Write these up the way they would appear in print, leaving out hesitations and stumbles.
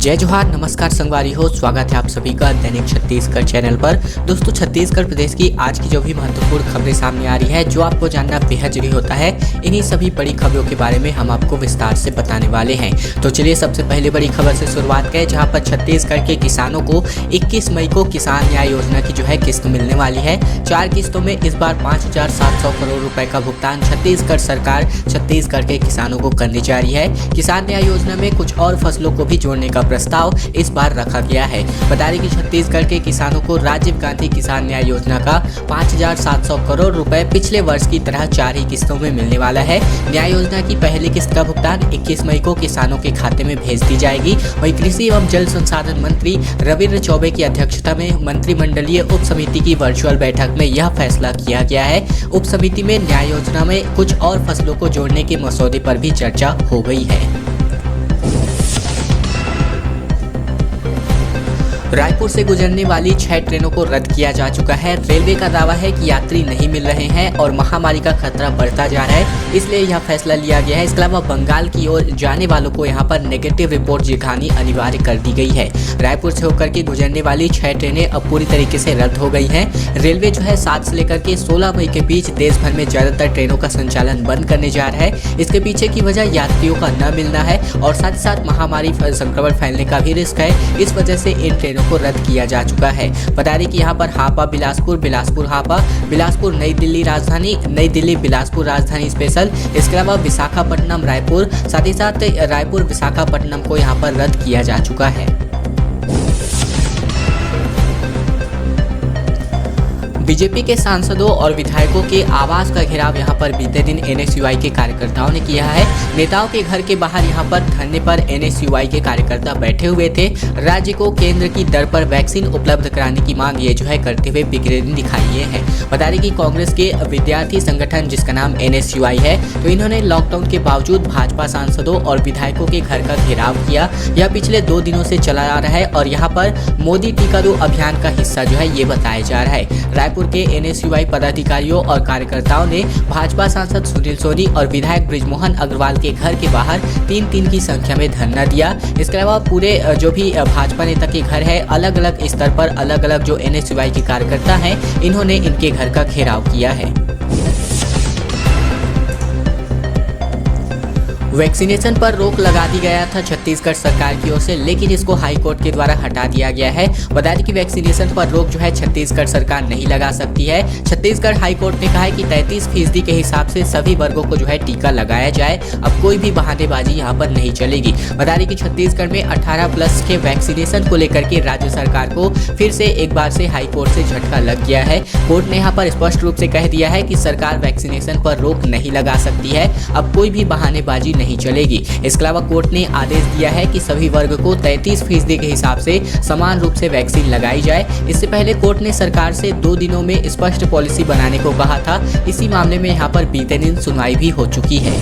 जय जोहार, नमस्कार संगवारी हो। स्वागत है आप सभी का दैनिक छत्तीसगढ़ चैनल पर। दोस्तों, छत्तीसगढ़ प्रदेश की आज की जो भी महत्वपूर्ण खबरें सामने आ रही है, जो आपको जानना बेहद जरूरी होता है, इन्हीं सभी बड़ी खबरों के बारे में हम आपको विस्तार से बताने वाले हैं। तो चलिए सबसे पहले बड़ी खबर से शुरुआत करें, जहां पर छत्तीसगढ़ के किसानों को 21 मई को किसान न्याय योजना की जो है किस्त मिलने वाली है। 4 किस्तों में इस बार 5,700 करोड़ रुपए का भुगतान छत्तीसगढ़ सरकार छत्तीसगढ़ के किसानों को करने जा रही है। किसान न्याय योजना में कुछ और फसलों को भी जोड़ने का प्रस्ताव इस बार रखा गया है। बता दें कि छत्तीसगढ़ के किसानों को राजीव गांधी किसान न्याय योजना का 5,700 करोड़ रुपए पिछले वर्ष की तरह 4 ही किस्तों में मिलने वाला है। न्याय योजना की पहली किस्त का भुगतान 21 मई को किसानों के खाते में भेज दी जाएगी। वहीं कृषि एवं जल संसाधन मंत्री रविंद्र चौबे की अध्यक्षता में मंत्रिमंडलीय उप समिति की वर्चुअल बैठक में यह फैसला किया गया है। उप समिति में न्याय योजना में कुछ और फसलों को जोड़ने के मसौदे पर भी चर्चा हो गई है। रायपुर से गुजरने वाली 6 ट्रेनों को रद्द किया जा चुका है। रेलवे का दावा है कि यात्री नहीं मिल रहे हैं और महामारी का खतरा बढ़ता जा रहा है, इसलिए यह फैसला लिया गया है। इसके अलावा बंगाल की ओर जाने वालों को यहां पर नेगेटिव रिपोर्ट दिखानी अनिवार्य कर दी गई है। रायपुर से होकर के गुजरने वाली 6 ट्रेनें अब पूरी तरीके से रद्द हो गई हैं। रेलवे जो है 7 से लेकर के 16 मई के बीच देश भर में ज्यादातर ट्रेनों का संचालन बंद करने जा रहा है। इसके पीछे की वजह यात्रियों का न मिलना है और साथ ही साथ महामारी संक्रमण फैलने का भी रिस्क है। इस वजह से इन ट्रेनों को रद्द किया जा चुका है। बता दें कि यहाँ पर हापा बिलासपुर, बिलासपुर हापा, बिलासपुर नई दिल्ली राजधानी, नई दिल्ली बिलासपुर राजधानी स्पेशल, इसके अलावा विशाखापट्टनम रायपुर, साथ ही साथ रायपुर विशाखापट्टनम को यहाँ पर रद्द किया जा चुका है। बीजेपी के सांसदों और विधायकों के आवास का घेराव यहां पर बीते दिन एनएसयूआई के कार्यकर्ताओं ने किया है। नेताओं के घर के बाहर यहां पर धरने पर एनएसयूआई के कार्यकर्ता बैठे हुए थे। राज्य को केंद्र की दर पर वैक्सीन उपलब्ध कराने की मांग ये जो है करते हुए पिछले दिन दिखाई है। बता दें कि कांग्रेस के विद्यार्थी संगठन जिसका नाम एनएसयूआई है, तो इन्होंने लॉकडाउन के बावजूद भाजपा सांसदों और विधायकों के घर का घेराव किया। यह पिछले 2 दिनों से चला आ रहा है और यहाँ पर मोदी टीका दो अभियान का हिस्सा जो है ये बताया जा रहा है। रायपुर के एनएसयूआई पदाधिकारियों और कार्यकर्ताओं ने भाजपा सांसद सुनील सोनी और विधायक बृजमोहन अग्रवाल के घर के बाहर 3-3 की संख्या में धरना दिया। इसके अलावा पूरे जो भी भाजपा नेता के घर है, अलग अलग स्तर पर अलग अलग जो एनएसयूआई के कार्यकर्ता हैं, इन्होंने इनके घर का घेराव किया है। वैक्सीनेशन पर रोक लगा दी गया था छत्तीसगढ़ सरकार की ओर से, लेकिन इसको हाई कोर्ट के द्वारा हटा दिया गया है। बता दें कि वैक्सीनेशन पर रोक जो है छत्तीसगढ़ सरकार नहीं लगा सकती है। छत्तीसगढ़ हाई कोर्ट ने कहा है कि 33% के हिसाब से सभी वर्गों को जो है टीका लगाया जाए। अब कोई भी बहानेबाजी यहाँ पर नहीं चलेगी। बता दें कि छत्तीसगढ़ में 18+ के वैक्सीनेशन को लेकर के राज्य सरकार को फिर से एक बार से हाई कोर्ट से झटका लग गया है। कोर्ट ने यहाँ पर स्पष्ट रूप से कह दिया है कि सरकार वैक्सीनेशन पर रोक नहीं लगा सकती है। अब कोई भी बहानेबाजी नहीं चलेगी। इसके अलावा कोर्ट ने आदेश दिया है कि सभी वर्ग को 33% के हिसाब से समान रूप से वैक्सीन लगाई जाए। इससे पहले कोर्ट ने सरकार से 2 दिनों में स्पष्ट पॉलिसी बनाने को कहा था। इसी मामले में यहाँ पर बीते दिन सुनवाई भी हो चुकी है।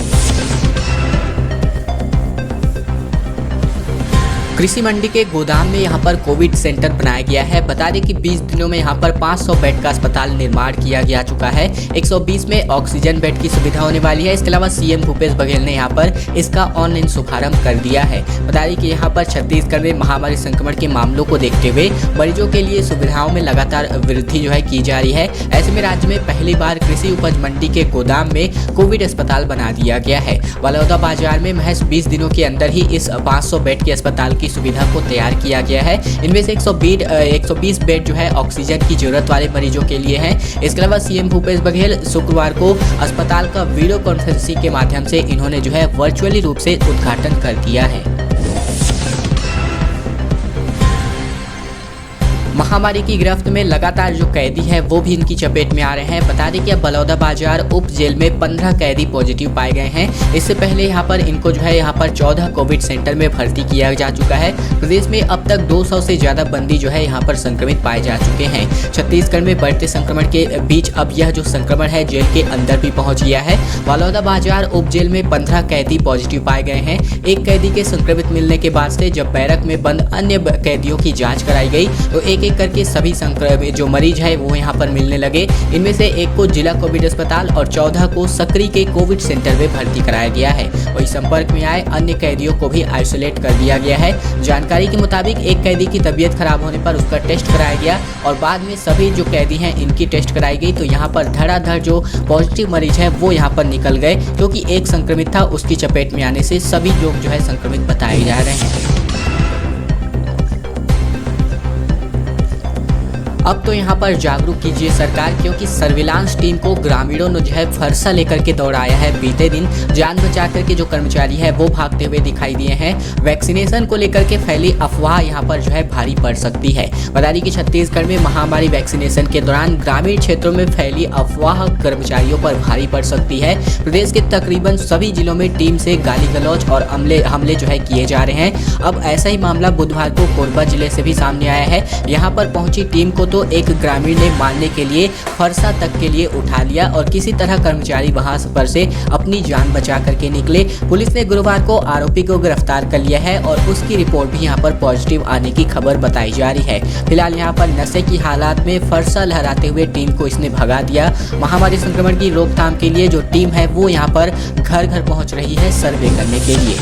कृषि मंडी के गोदाम में यहाँ पर कोविड सेंटर बनाया गया है। बता दें कि 20 दिनों में यहाँ पर 500 बेड का अस्पताल निर्माण किया जा चुका है। 120 में ऑक्सीजन बेड की सुविधा होने वाली है। इसके अलावा सीएम भूपेश बघेल ने यहाँ पर इसका ऑनलाइन शुभारंभ कर दिया है। बता दें कि यहाँ पर छत्तीसगढ़ में महामारी संक्रमण के मामलों को देखते हुए मरीजों के लिए सुविधाओं में लगातार वृद्धि जो है की जा रही है। ऐसे में राज्य में पहली बार कृषि उपज मंडी के गोदाम में कोविड अस्पताल बना दिया गया है। बलौदाबाजार में महज 20 दिनों के अंदर ही इस 500 बेड के अस्पताल की सुविधा को तैयार किया गया है। इनमें से 120 बेड जो है ऑक्सीजन की जरूरत वाले मरीजों के लिए है। इसके अलावा सीएम भूपेश बघेल शुक्रवार को अस्पताल का वीडियो कॉन्फ्रेंसिंग के माध्यम से इन्होंने जो है वर्चुअली रूप से उद्घाटन कर दिया है। महामारी की गिरफ्त में लगातार जो कैदी है वो भी इनकी चपेट में आ रहे हैं। बता दें कि अब बलौदाबाजार उप जेल में 15 कैदी पॉजिटिव पाए गए हैं। इससे पहले यहाँ पर इनको जो है यहाँ पर 14 कोविड सेंटर में भर्ती किया जा चुका है। प्रदेश में अब तक 200 से ज्यादा बंदी जो है यहाँ पर संक्रमित पाए जा चुके हैं। छत्तीसगढ़ में बढ़ते संक्रमण के बीच अब यह जो संक्रमण है जेल के अंदर भी पहुंच गया है। बलौदाबाजार उप जेल में 15 कैदी पॉजिटिव पाए गए हैं। एक कैदी के संक्रमित मिलने के बाद से जब बैरक में बंद अन्य कैदियों की जाँच कराई गई तो एक करके सभी संक्रमित जो मरीज है वो यहाँ पर मिलने लगे। इनमें से एक को जिला कोविड अस्पताल और 14 को सकरी के कोविड सेंटर में भर्ती कराया गया है। वही संपर्क में आए अन्य कैदियों को भी आइसोलेट कर दिया गया है। जानकारी के मुताबिक एक कैदी की तबीयत खराब होने पर उसका टेस्ट कराया गया और बाद में सभी जो कैदी हैं इनकी टेस्ट कराई गई, तो यहाँ पर धड़ाधड़ जो पॉजिटिव मरीज है वो यहाँ पर निकल गए, क्योंकि एक संक्रमित था, उसकी चपेट में आने से सभी लोग जो है संक्रमित बताए जा रहे हैं। अब तो यहाँ पर जागरूक कीजिए सरकार, क्योंकि सर्विलांस टीम को ग्रामीणों ने जो है फरसा लेकर के दौड़ाया है। बीते दिन जान बचा करके जो कर्मचारी है वो भागते हुए दिखाई दिए हैं। वैक्सीनेशन को लेकर के फैली अफवाह यहाँ पर जो है भारी पड़ सकती है। बता दें कि छत्तीसगढ़ में महामारी वैक्सीनेशन के दौरान ग्रामीण क्षेत्रों में फैली अफवाह कर्मचारियों पर भारी पड़ सकती है। प्रदेश के तकरीबन सभी जिलों में टीम से गाली गलौज और हमले जो है किए जा रहे हैं। अब ऐसा ही मामला बुधवार को कोरबा जिले से भी सामने आया है। यहाँ पर पहुंची टीम को तो एक ग्रामीण ने मारने के लिए फरसा तक के लिए उठा लिया और किसी तरह कर्मचारी वहां पर से अपनी जान बचा करके निकले। पुलिस ने गुरुवार को आरोपी को गिरफ्तार कर लिया है और उसकी रिपोर्ट भी यहां पर पॉजिटिव आने की खबर बताई जा रही है। फिलहाल यहां पर नशे की हालात में फरसा लहराते हुए टीम को इसने भगा दिया। महामारी संक्रमण की रोकथाम के लिए जो टीम है वो यहाँ पर घर घर पहुंच रही है सर्वे करने के लिए।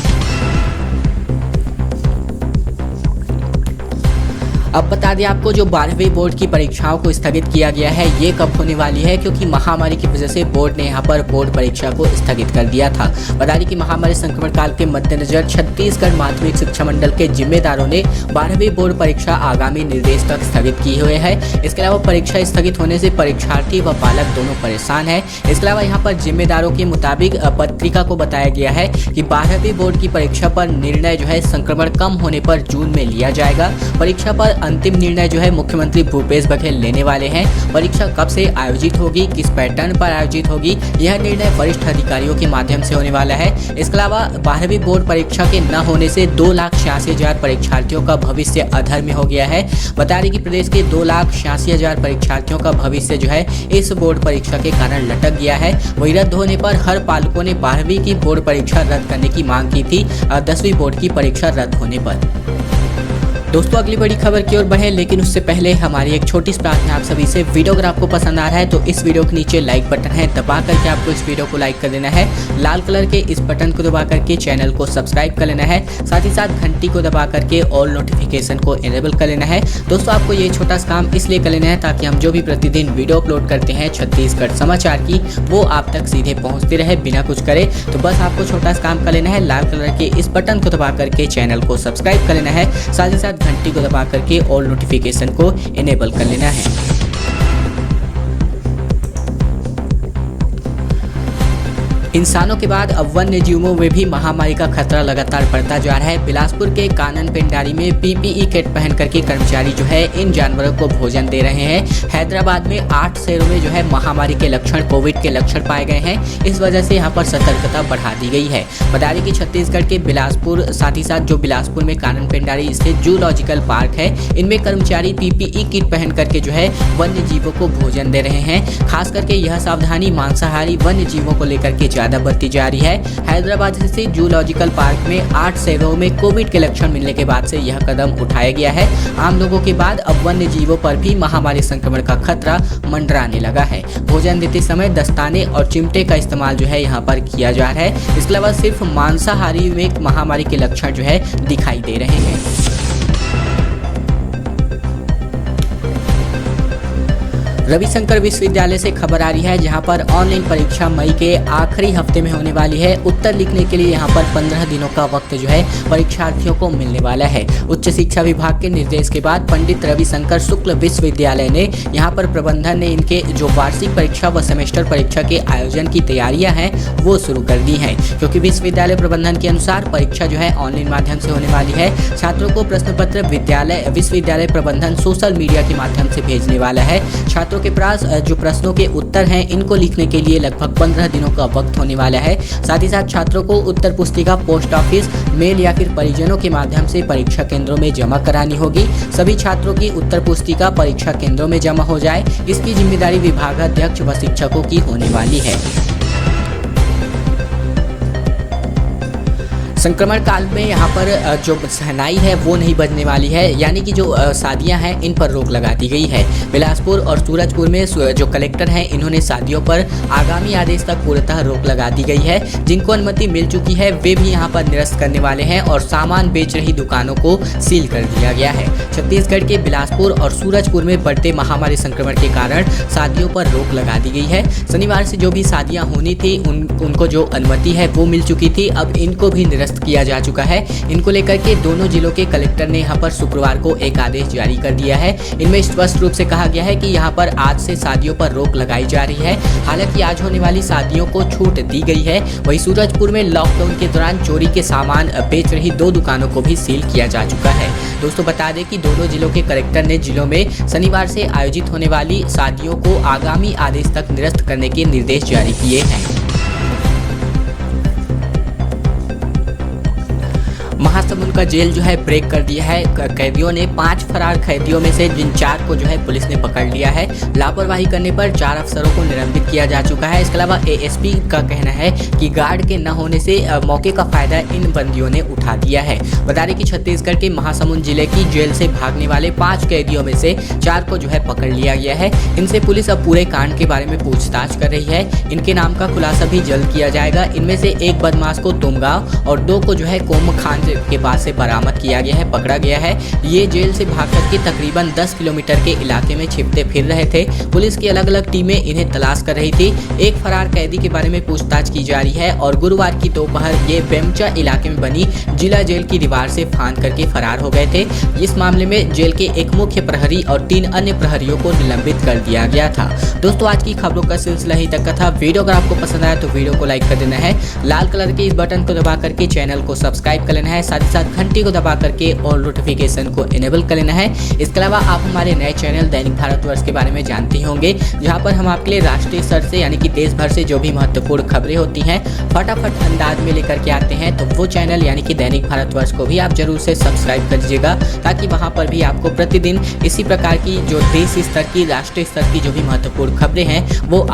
अब बता दें आपको, जो 12वीं बोर्ड की परीक्षाओं को स्थगित किया गया है ये कब होने वाली है, क्योंकि महामारी की वजह से बोर्ड ने यहाँ पर बोर्ड परीक्षा को स्थगित कर दिया था। बता दें कि महामारी संक्रमण काल के मद्देनजर छत्तीसगढ़ माध्यमिक शिक्षा मंडल के जिम्मेदारों ने 12वीं बोर्ड परीक्षा आगामी निर्देश तक स्थगित की हुई है। इसके अलावा परीक्षा स्थगित होने से परीक्षार्थी व पालक दोनों परेशान है। इसके अलावा यहाँ पर जिम्मेदारों के मुताबिक पत्रिका को बताया गया है कि 12वीं बोर्ड की परीक्षा पर निर्णय जो है संक्रमण कम होने पर जून में लिया जाएगा। परीक्षा पर अंतिम निर्णय जो है मुख्यमंत्री भूपेश बघेल लेने वाले हैं। परीक्षा कब से आयोजित होगी, किस पैटर्न पर आयोजित होगी, यह निर्णय वरिष्ठ अधिकारियों के माध्यम से होने वाला है। इसके अलावा 12वीं बोर्ड परीक्षा के न होने से 2,86,000 परीक्षार्थियों का भविष्य अधर में हो गया है। बता दें कि प्रदेश के 2,86,000 परीक्षार्थियों का भविष्य जो है इस बोर्ड परीक्षा के कारण लटक गया है। वही रद्द होने पर हर पालकों ने 12वीं की बोर्ड परीक्षा रद्द करने की मांग की थी 10वीं बोर्ड की परीक्षा रद्द होने पर। दोस्तों अगली बड़ी खबर की ओर बढ़े, लेकिन उससे पहले हमारी एक छोटी सी प्रार्थना आप सभी से। वीडियो अगर आपको पसंद आ रहा है तो इस वीडियो के नीचे लाइक बटन है, दबा करके आपको इस वीडियो को लाइक कर देना है। लाल कलर के इस बटन को दबा करके चैनल को सब्सक्राइब कर लेना है। साथ ही साथ घंटी को दबा करके ऑल नोटिफिकेशन को इनेबल कर लेना है। दोस्तों आपको ये छोटा सा काम इसलिए कर लेना है ताकि हम जो भी प्रतिदिन वीडियो अपलोड करते हैं छत्तीसगढ़ समाचार की, वो आप तक सीधे पहुँचते रहे बिना कुछ करे। तो बस आपको छोटा सा काम कर लेना है, लाल कलर के इस बटन को दबा करके चैनल को सब्सक्राइब कर लेना है। साथ ही साथ घंटी को दबा करके ऑल नोटिफिकेशन को इनेबल कर लेना है। इंसानों के बाद अब वन्य जीवों में भी महामारी का खतरा लगातार बढ़ता जा रहा है। बिलासपुर के कानन पेंडारी में पीपीई किट पहन करके कर्मचारी जो है इन जानवरों को भोजन दे रहे हैं। हैदराबाद में 8 शहरों में जो है महामारी के लक्षण, कोविड के लक्षण पाए गए हैं। इस वजह से यहाँ पर सतर्कता बढ़ा दी गई है। बता दें कि छत्तीसगढ़ के बिलासपुर, साथ ही साथ जो बिलासपुर में कानन पेंडारी स्थित जूलॉजिकल पार्क है, इनमें कर्मचारी पीपीई किट पहन करके जो है वन्य जीवों को भोजन दे रहे हैं। खास करके यह सावधानी मांसाहारी वन्य जीवों को लेकर के ज्यादा बढ़ती जा रही है। हैदराबाद स्थित जूलॉजिकल पार्क में 8 शहरों में कोविड के लक्षण मिलने के बाद से यह कदम उठाया गया है। आम लोगों के बाद अब वन्य जीवों पर भी महामारी संक्रमण का खतरा मंडराने लगा है। भोजन देते समय दस्ताने और चिमटे का इस्तेमाल जो है यहाँ पर किया जा रहा है। इसके अलावा सिर्फ मांसाहारी में महामारी के लक्षण जो है दिखाई दे रहे हैं। रविशंकर विश्वविद्यालय से खबर आ रही है, जहां पर ऑनलाइन परीक्षा मई के आखिरी हफ्ते में होने वाली है। उत्तर लिखने के लिए यहां पर 15 दिनों का वक्त जो है परीक्षार्थियों को मिलने वाला है। उच्च शिक्षा विभाग के निर्देश के बाद पंडित रविशंकर शुक्ल विश्वविद्यालय ने यहां पर प्रबंधन ने इनके जो वार्षिक परीक्षा व सेमेस्टर परीक्षा के आयोजन की तैयारियां हैं वो शुरू कर दी है, क्योंकि विश्वविद्यालय प्रबंधन के अनुसार परीक्षा जो है ऑनलाइन माध्यम से होने वाली है। छात्रों को प्रश्न पत्र विश्वविद्यालय प्रबंधन सोशल मीडिया के माध्यम से भेजने वाला है। छात्रों के पास जो प्रश्नों के उत्तर हैं इनको लिखने के लिए लगभग 15 दिनों का वक्त होने वाला है। साथ ही साथ छात्रों को उत्तर पुस्तिका पोस्ट ऑफिस, मेल या फिर परिजनों के माध्यम से परीक्षा केंद्रों में जमा करानी होगी। सभी छात्रों की उत्तर पुस्तिका परीक्षा केंद्रों में जमा हो जाए, इसकी जिम्मेदारी विभागाध्यक्ष व शिक्षकों की होने वाली है। संक्रमण काल में यहाँ पर जो शहनाई है वो नहीं बजने वाली है, यानी कि जो शादियाँ हैं इन पर रोक लगा दी गई है। बिलासपुर और सूरजपुर में जो कलेक्टर हैं इन्होंने शादियों पर आगामी आदेश तक पूर्णतः रोक लगा दी गई है। जिनको अनुमति मिल चुकी है वे भी यहाँ पर निरस्त करने वाले हैं और सामान बेच रही दुकानों को सील कर दिया गया है। छत्तीसगढ़ के बिलासपुर और सूरजपुर में बढ़ते महामारी संक्रमण के कारण शादियों पर रोक लगा दी गई है। शनिवार से जो भी शादियाँ होनी थी उनको जो अनुमति है वो मिल चुकी थी, अब इनको भी निरस्त किया जा चुका है। इनको लेकर के दोनों जिलों के कलेक्टर ने यहाँ पर शुक्रवार को एक आदेश जारी कर दिया है। इनमें स्पष्ट रूप से कहा गया है कि यहाँ पर आज से शादियों पर रोक लगाई जा रही है। हालांकि आज होने वाली शादियों को छूट दी गई है। वहीं सूरजपुर में लॉकडाउन के दौरान चोरी के सामान बेच रही 2 दुकानों को भी सील किया जा चुका है। दोस्तों बता दें कि दोनों जिलों के कलेक्टर ने जिलों में शनिवार से आयोजित होने वाली शादियों को आगामी आदेश तक निरस्त करने के निर्देश जारी किए हैं। महासमुंद का जेल जो है ब्रेक कर दिया है। कैदियों ने 5 फरार कैदियों में से जिन 4 को जो है पुलिस ने पकड़ लिया है। लापरवाही करने पर 4 अफसरों को निलंबित किया जा चुका है। इसके अलावा एएसपी का कहना है कि गार्ड के न होने से मौके का फायदा इन बंदियों ने उठा दिया है। बता दें कि छत्तीसगढ़ के महासमुंद जिले की जेल से भागने वाले 5 कैदियों में से 4 को जो है पकड़ लिया गया है। इनसे पुलिस अब पूरे कांड के बारे में पूछताछ कर रही है। इनके नाम का खुलासा भी जल्द किया जाएगा। इनमें से एक बदमाश को तुमगांव और 2 को जो है कोमखान के पास से बरामद किया गया है, पकड़ा गया है। ये जेल से भागकर के तकरीबन 10 किलोमीटर के इलाके में छिपते फिर रहे थे। पुलिस की अलग अलग टीमें इन्हें तलाश कर रही थी। एक फरार कैदी के बारे में पूछताछ की जा रही है और गुरुवार की दोपहर ये बेमचा इलाके में बनी जिला जेल की दीवार से फांद करके फरार हो गए थे। इस मामले में जेल के एक मुख्य प्रहरी और 3 अन्य प्रहरियों को निलंबित कर दिया गया था। दोस्तों आज की खबरों का सिलसिला ही तक का था। वीडियो अगर आपको पसंद आया तो वीडियो को लाइक कर देना है। लाल कलर के इस बटन को दबा करके चैनल को सब्सक्राइब कर लेना है। साथ ही साथ घंटी को दबा करके और नोटिफिकेशन को इनेबल कर लेना है। इसके अलावा आप हमारे नए चैनल दैनिक भारतवर्ष के बारे में जानते होंगे, जहां पर हम आपके लिए राष्ट्रीय स्तर से यानी कि देश भर से जो भी महत्वपूर्ण खबरें होती हैं फटाफट अंदाज में लेकर के आते हैं। तो वो चैनल यानी कि दैनिक भारतवर्ष को भी आप जरूर से सब्सक्राइब कर दीजिएगा, ताकि वहां पर भी आपको प्रतिदिन इसी प्रकार की जो देश स्तर की, राष्ट्रीय स्तर की जो भी महत्वपूर्ण खबरें हैं वो